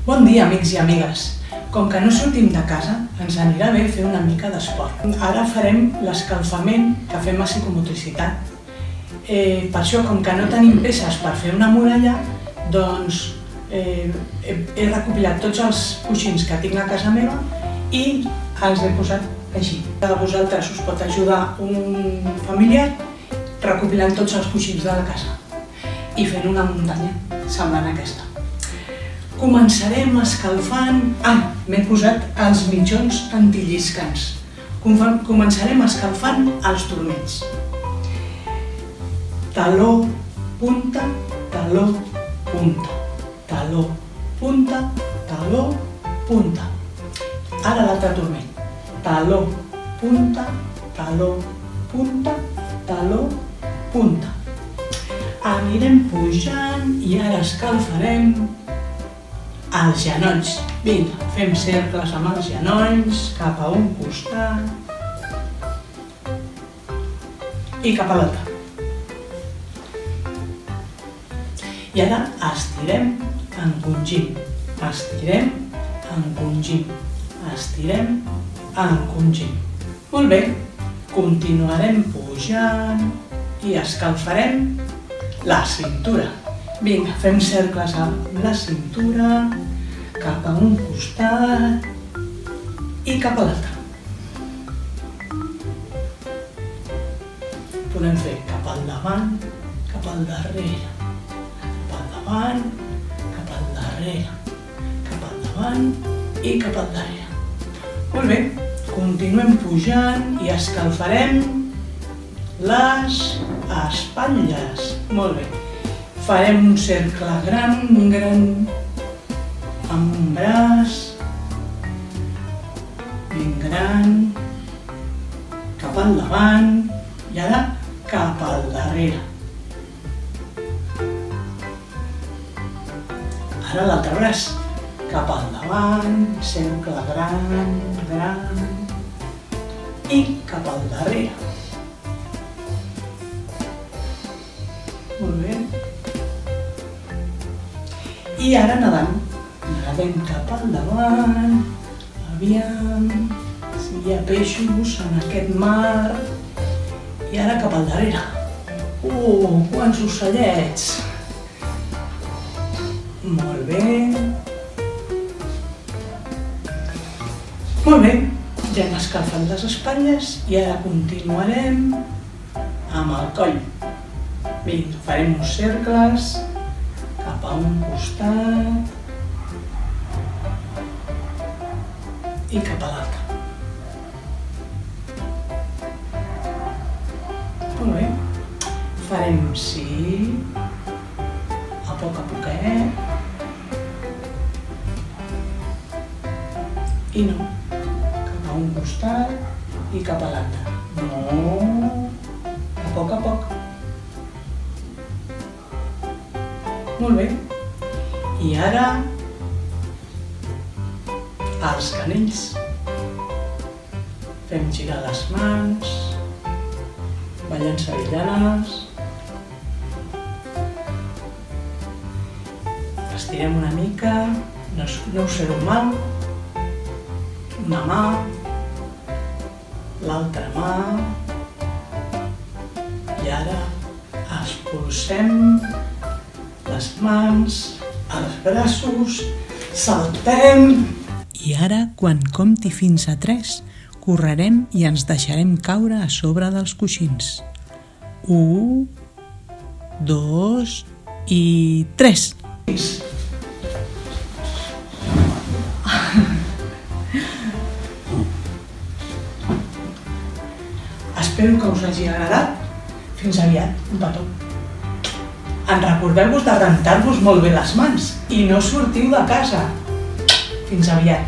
Bon dia, amics i amigues. Com que no sortim de casa, ens anirà bé fer una mica d'esport. Ara farem l'escalfament que fem a psicomotricitat. Per això, com que no tenim peces per fer una muralla, doncs he recopilat tots els coixins que tinc a casa meva i els he posat així. A vosaltres us pot ajudar un familiar recopilant tots els coixins de la casa i fent una muntanya semblant a aquesta. Començarem escalfant... m'he posat els mitjons antilliscants. Començarem escalfant els turmells. Taló, punta, taló, punta. Taló, punta, taló, punta. Ara l'altre turmell. Taló, punta, taló, punta, taló, punta. Anirem pujant i ara escalfarem els genolls. Vinga, fem cercles amb els genolls cap a un costat i cap a l'altre. I ara estirem, encongim, estirem, encongim, estirem, encongim. Molt bé, continuarem pujant i escalfarem la cintura. Vinga, fem cercles amb la cintura, cap a un costat i cap a l'altre. Podem fer cap al davant, cap al darrere, cap al davant, cap al darrere, cap al davant i cap al darrere. Molt bé, continuem pujant i escalfarem les espatlles. Molt bé. Farem un cercle gran, amb un braç ben gran, cap al davant i ara cap al darrere. Ara l'altre braç, cap al davant, cercle gran, gran i cap al darrere. Molt bé. I ara nedem cap al davant, aviam si hi ha peixos en aquest mar, i ara cap al darrere. Quants ocellets! Molt bé. Molt bé, ja hem escalfat les espatlles i ara continuarem amb el coll. Vinga, farem uns cercles cap a un costat i cap a l'altre. Molt bé. Farem sí, a poquet, i no, cap a un costat i cap a l'altre. No, a poc. Molt bé. I ara els canells. Fem girar les mans, ballant sevillanes. Estirem una mica, no us feu mal. Una mà, l'altra mà. I ara expulsem les mans, els braços, saltem. I ara, quan compti fins a 3, correrem i ens deixarem caure a sobre dels coixins. 1, 2 i 3. Espero que us hagi agradat. Fins aviat, un petó. En recordeu-vos de rentar-vos molt bé les mans i no sortiu de casa. Fins aviat.